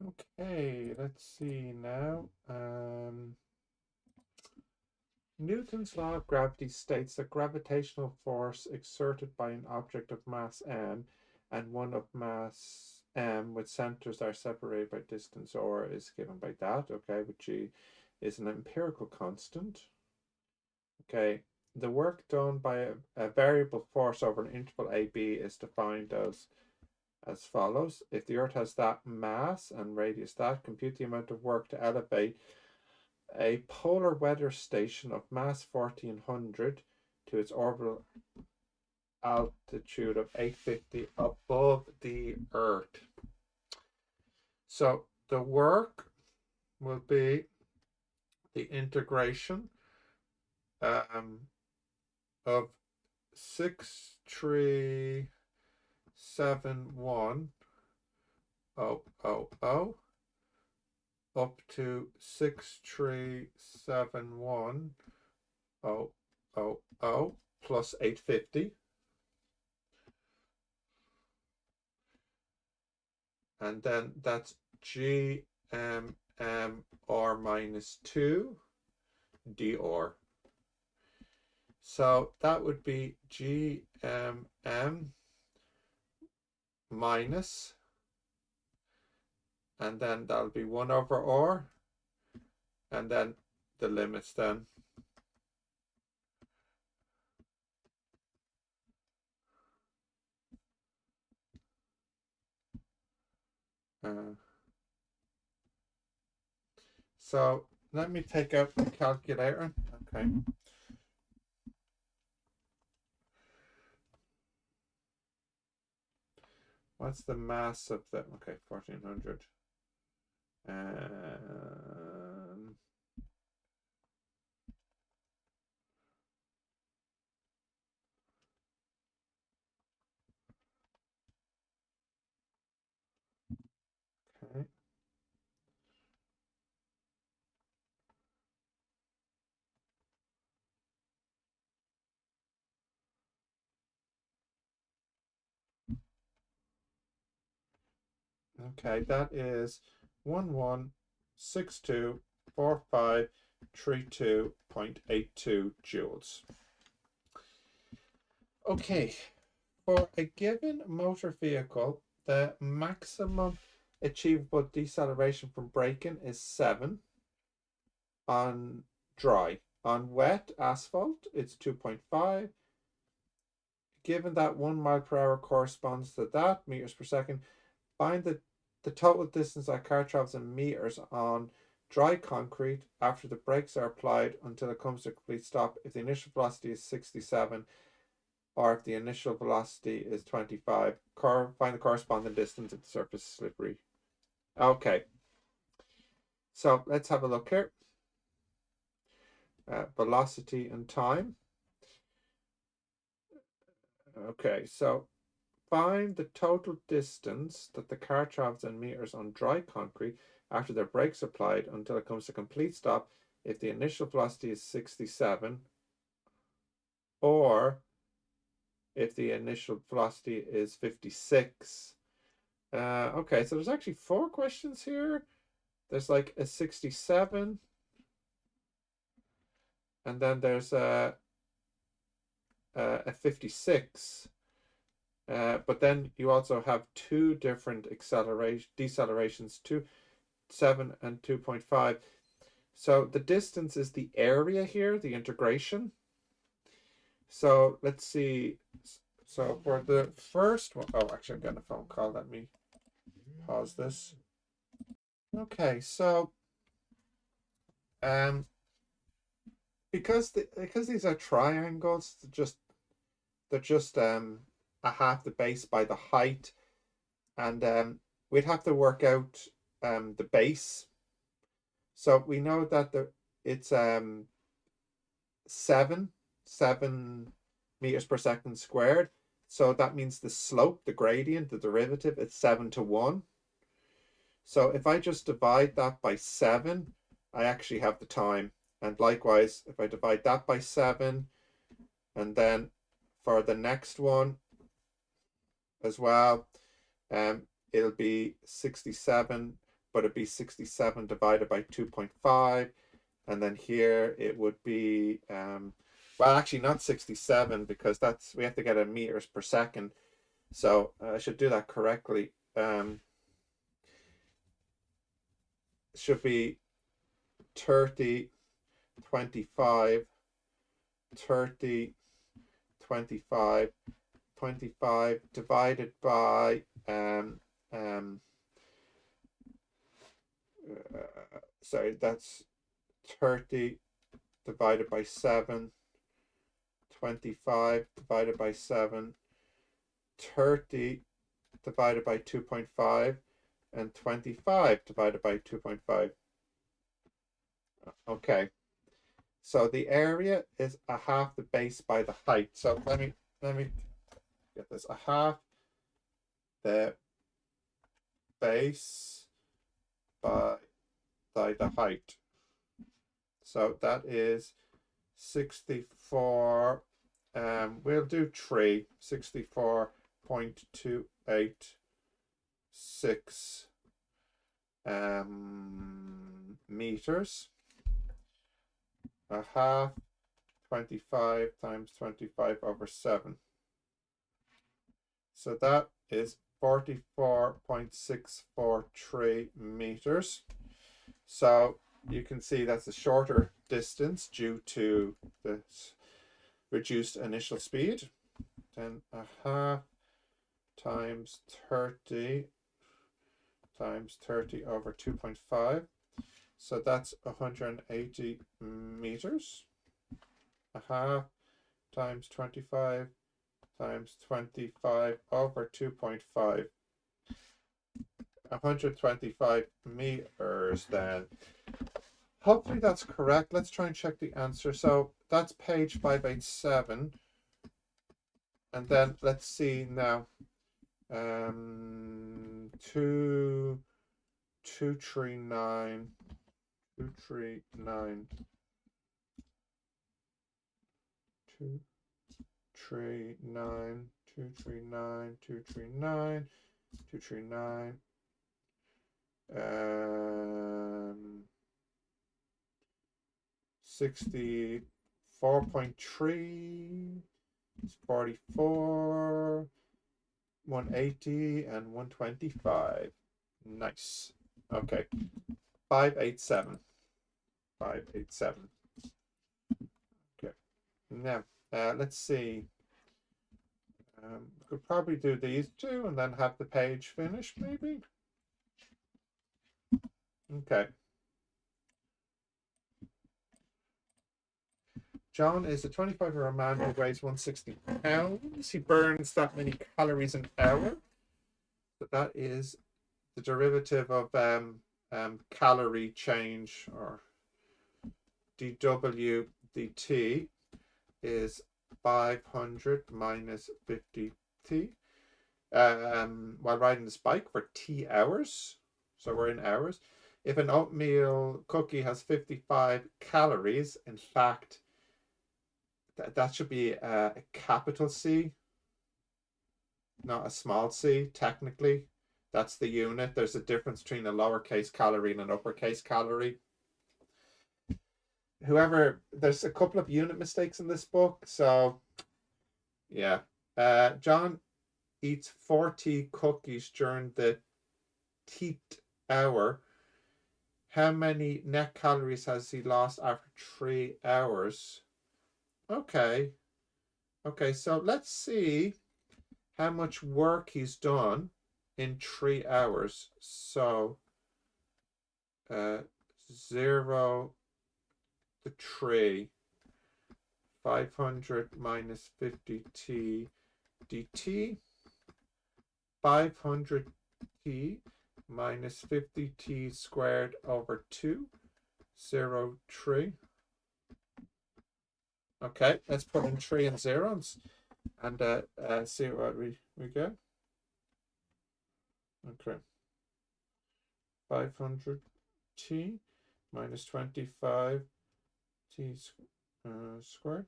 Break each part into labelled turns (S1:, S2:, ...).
S1: Okay, let's see now. Newton's law of gravity states that gravitational force exerted by an object of mass m and one of mass m with centers are separated by distance r is given by that, okay, which is an empirical constant. Okay, the work done by a variable force over an interval AB is defined as follows. If the Earth has that mass and radius that, compute the amount of work to elevate a polar weather station of mass 1400 to its orbital altitude of 850 above the Earth. So the work will be the integration of 6371000 up to 6371000 plus 850, and then that's GMR minus 2 dr. So that would be GMM minus, and then that'll be 1 over r, and then the limits then. So let me take out the calculator. Okay. What's the mass of the, okay, 1400. Okay. Okay, that is 11624532.82 joules. Okay, for a given motor vehicle, the maximum achievable deceleration from braking is 7 on dry. On wet asphalt, it's 2.5. Given that 1 mile per hour corresponds to that meters per second, find the total distance that car travels in meters on dry concrete after the brakes are applied until it comes to a complete stop if the initial velocity is 67 or if the initial velocity is 25. Find the corresponding distance if the surface is slippery. Okay, so let's have a look here. Velocity and time. Okay, so find the total distance that the car travels in meters on dry concrete after their brakes applied until it comes to complete stop if the initial velocity is 67 or if the initial velocity is 56. Okay, so there's actually 4 questions here. There's like a 67, and then there's a 56. But then you also have 2 different decelerations, 7 and 2.5. So the distance is the area here, the integration. So let's see. So for the first one, oh, actually, I'm getting a phone call. Let me pause this. Okay, so because these are triangles, they're just a half the base by the height, and we'd have to work out the base. So we know that it's 7 meters per second squared. So that means the slope, the gradient, the derivative, it's 7 to 1. So if I just divide that by 7, I actually have the time. And likewise, if I divide that by 7, and then for the next one as well, it'll be 67 but it'd be 67 divided by 2.5. And then here it would be, well, actually not 67 because we have to get a meters per second. So I should do that correctly. Should be 30, 25, 30, 25, 25 divided by, sorry, that's 30 divided by 7, 25 divided by 7, 30 divided by 2.5, and 25 divided by 2.5. Okay, so the area is a half the base by the height. So let me get this. A half the base by the height. So that is 64. We'll do 64.286 meters. A half 25 times 25 over 7. So that is 44.643 meters. So you can see that's a shorter distance due to the reduced initial speed. 10.5 times 30 times 30 over 2.5. So that's 180 meters. A half times 25 times 25 over 2.5. 125 meters then. Hopefully that's correct. Let's try and check the answer. So that's page 587. And then let's see now. 239. 239. 239. 239. 239. 239. 64.3, 44, 180, and 125. Nice. Okay. 587. 587. Okay. Now, let's see. Could probably do these two and then have the page finished, maybe. Okay. John is a 25-year-old man who weighs 160 pounds. He burns that many calories an hour. But that is the derivative of calorie change, or dW dt is 500 minus 50t. While riding this bike for t hours. So we're in hours. If an oatmeal cookie has 55 calories, in fact, that should be a capital C, not a small c, technically. That's the unit. There's a difference between a lowercase calorie and an uppercase calorie. There's a couple of unit mistakes in this book. So, yeah. John eats 40 cookies during the teat hour. How many net calories has he lost after 3 hours? Okay. Okay, so let's see how much work he's done in 3 hours. So 0 to 3, 500 minus 50t dt, 500t minus 50t squared over 2, 0, 3. Okay, let's put in 3 and 0s and see what we get. Okay. 500t minus 25t squared.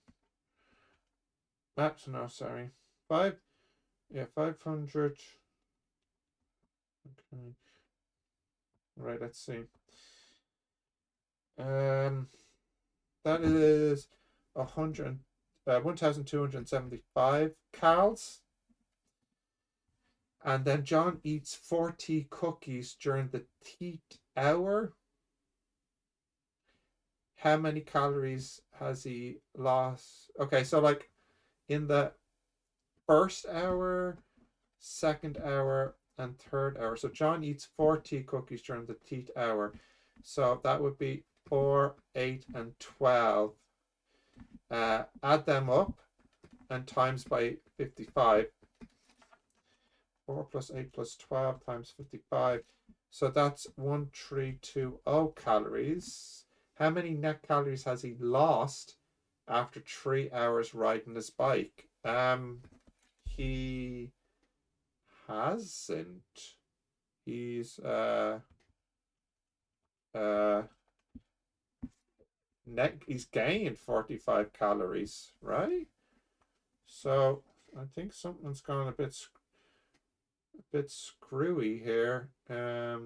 S1: No, sorry. 500. Okay. All right, let's see. That is 1,275 cals. And then John eats 40 cookies during the teat hour. How many calories has he lost? Okay, so like in the first hour, second hour, and third hour. So John eats 40 cookies during the teat hour. So that would be 4, 8, and 12. Add them up and times by 55. 4 plus 8 plus 12 times 55. So that's 1,320 calories. How many net calories has he lost after 3 hours riding his bike? He hasn't. He's uh he's gained 45 calories, right? So I think something's gone a bit screwy here. How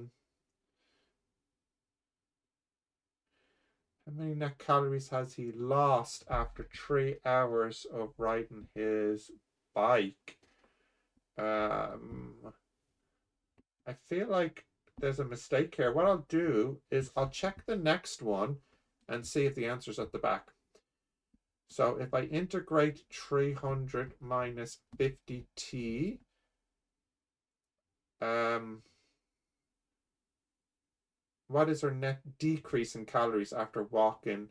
S1: many net calories has he lost after 3 hours of riding his bike? I feel like there's a mistake here. What I'll do is I'll check the next one and see if the answer's at the back. So if I integrate 300 minus 50t, what is our net decrease in calories after walking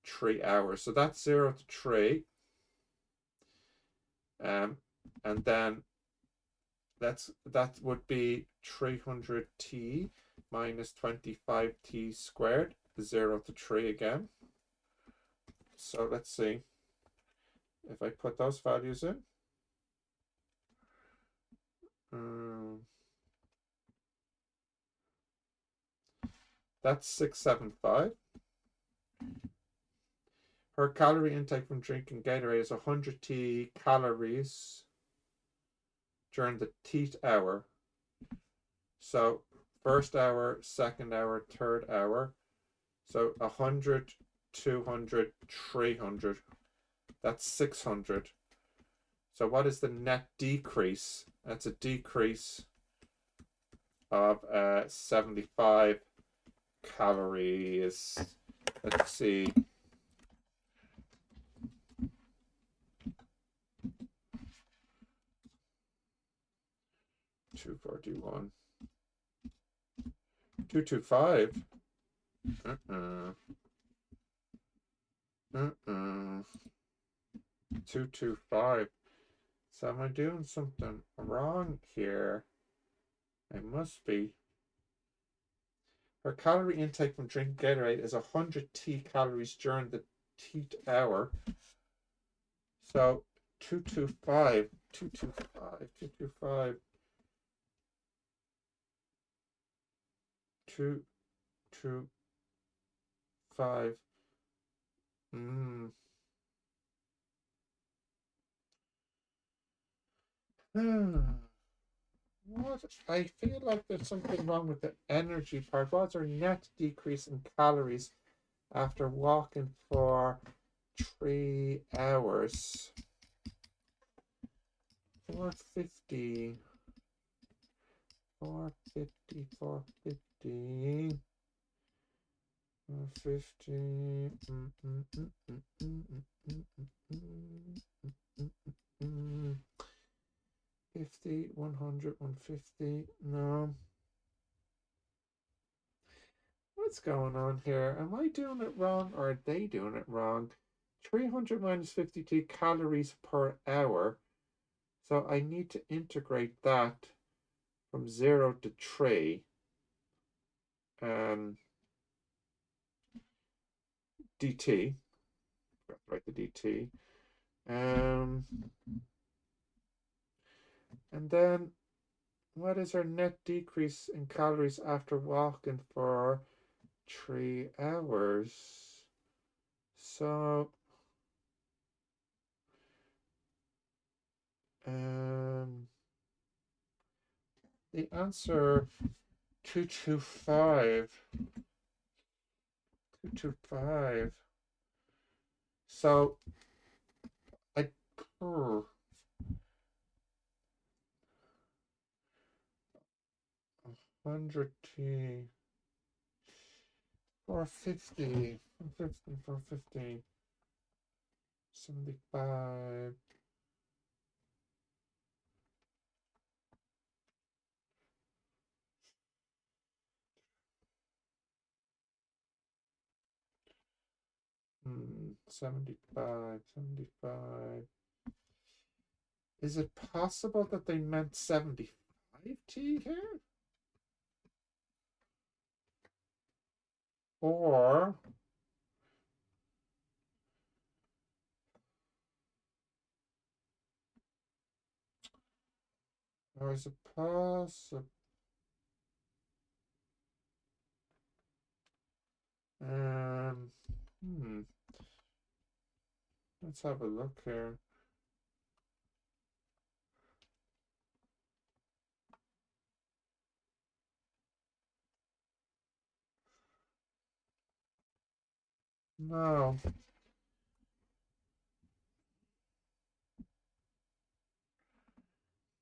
S1: 3 hours? So that's 0 to 3. And then that would be 300t minus 25t squared, 0 to 3 again. So let's see if I put those values in. That's 675. Her calorie intake from drinking Gatorade is 100t calories during the teat hour. So first hour, second hour, third hour. So 100, 200, 300. That's 600. So what is the net decrease? That's a decrease of 75 calories. Let's see. 241. 225. 225. So am I doing something wrong here? I must be. Her calorie intake from drinking Gatorade is 100t calories during the teat hour. So 225, 225, 225, 225. What? I feel like there's something wrong with the energy part. What's our net decrease in calories after walking for 3 hours? 450. 450, 450. 450. 50, 100, 150. No. What's going on here? Am I doing it wrong or are they doing it wrong? 300 minus 52 calories per hour. So I need to integrate that from 0 to 3. DT. Write the DT. And then what is our net decrease in calories after walking for 3 hours? So the answer 225. 225. So I 100 T 450. 450, 450. 75. 75, 75. Is it possible that they meant 75T here? Or is it possible? Um, hmm. Let's have a look here. No.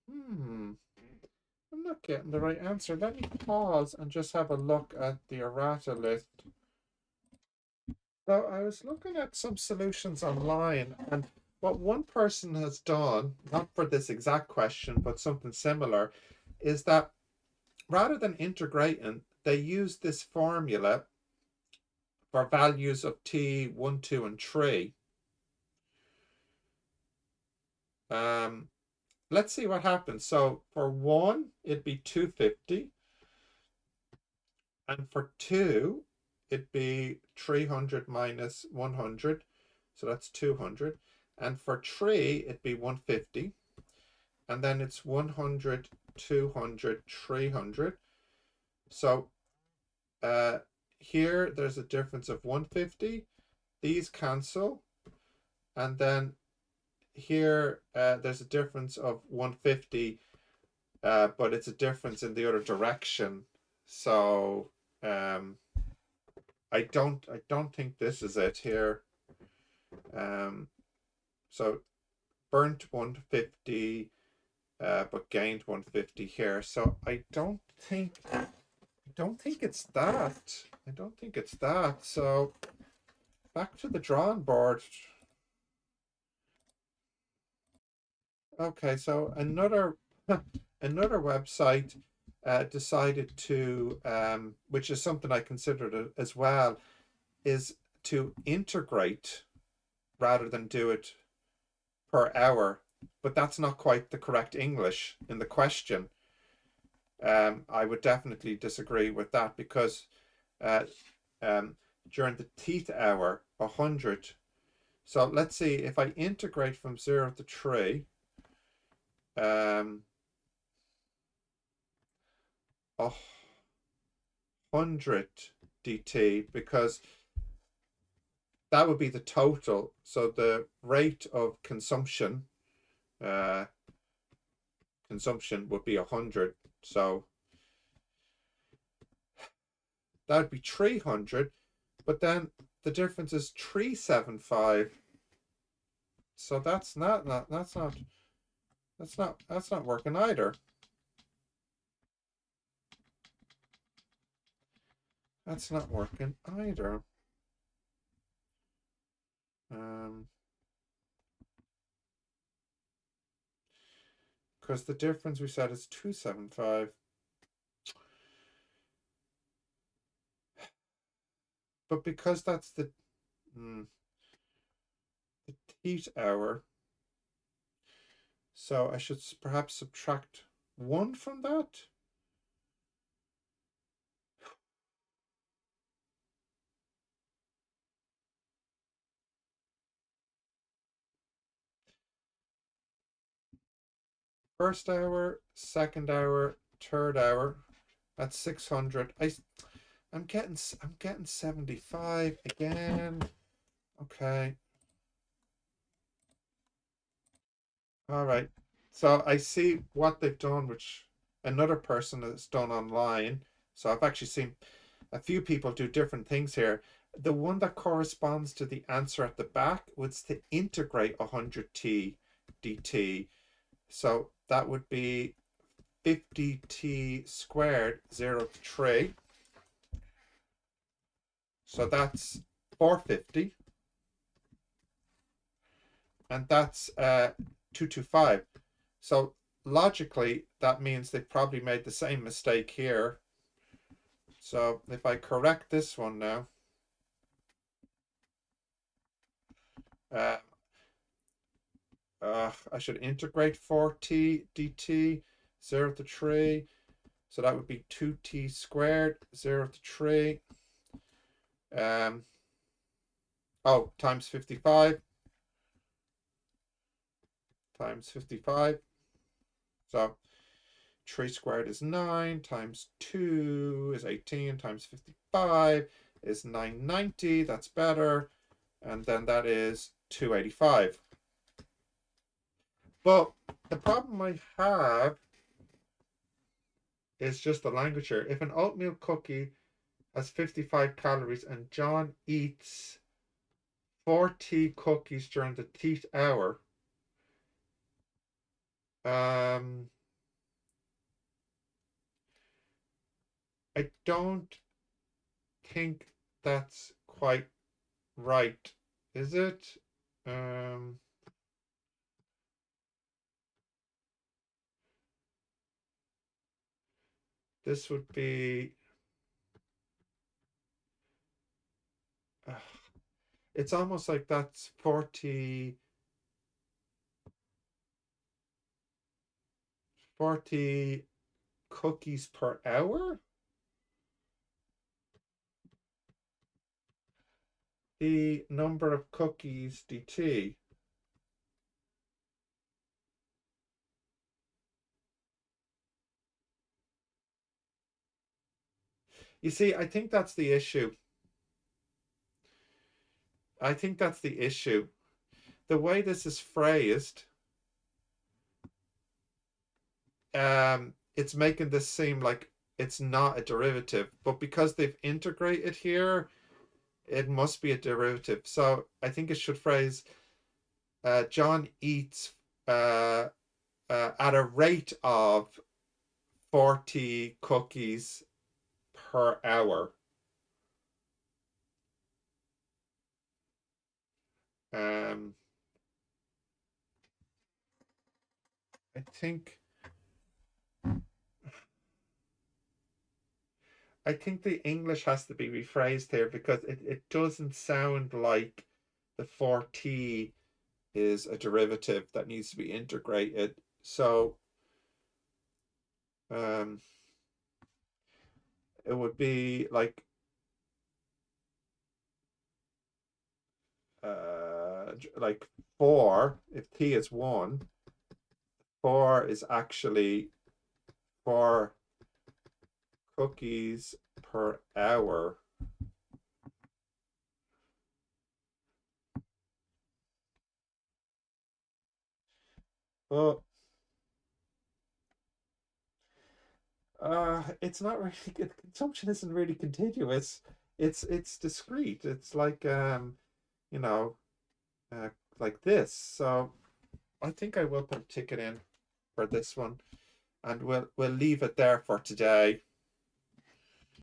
S1: Hmm. I'm not getting the right answer. Let me pause and just have a look at the errata list. So I was looking at some solutions online, and what one person has done, not for this exact question, but something similar, is that rather than integrating, they use this formula for values of t, 1, 2, and 3. Um, let's see what happens. So for 1, it'd be 250. And for 2, it'd be 300 minus 100. So that's 200. And for 3, it'd be 150. And then it's 100, 200, 300. So here there's a difference of 150. These cancel. And then here there's a difference of 150, but it's a difference in the other direction. So I don't think this is it here. So burnt 150, but gained 150 here. So I don't think it's that. I don't think it's that. So back to the drawing board. Okay, so another another website decided to, which is something I considered as well, is to integrate rather than do it per hour. But that's not quite the correct English in the question. I would definitely disagree with that because uh, um, during the teeth hour, 100. So let's see if I integrate from 0 to 3. 100 dt, because that would be the total. So the rate of consumption uh, would be 100. So that would be 300. But then the difference is 375. So that's not working either. That's not working either. Because the difference we said is 275. But because that's the heat hour, so I should perhaps subtract 1 from that. First hour, second hour, third hour. That's 600. I'm getting 75 again. Okay. All right. So I see what they've done, which another person has done online. So I've actually seen a few people do different things here. The one that corresponds to the answer at the back was to integrate 100t dt. So that would be 50t squared 0 to 3. So that's 450. And that's 225. So logically, that means they probably made the same mistake here. So if I correct this one now, uh, I should integrate 4t dt 0 to 3. So that would be 2t squared 0 to 3. Times 55. Times 55. So 3 squared is 9, times 2 is 18, times 55 is 990. That's better. And then that is 285. But the problem I have is just the language here. If an oatmeal cookie has 55 calories and John eats 40 cookies during the teeth hour, I don't think that's quite right, is it? Um, this would be, uh, it's almost like that's 40 cookies per hour. The number of cookies dt. You see, I think that's the issue. I think that's the issue. The way this is phrased, it's making this seem like it's not a derivative, but because they've integrated here, it must be a derivative. So I think it should phrase John eats at a rate of 40 cookies per hour. Um, I think the English has to be rephrased here because it doesn't sound like the 4t is a derivative that needs to be integrated. So um, it would be like 4, if t is 1, 4 is actually 4 cookies per hour. Well, it's not really consumption isn't really continuous. It's discrete. It's like you know, uh, like this. So I think I will put a ticket in for this one, and we'll leave it there for today.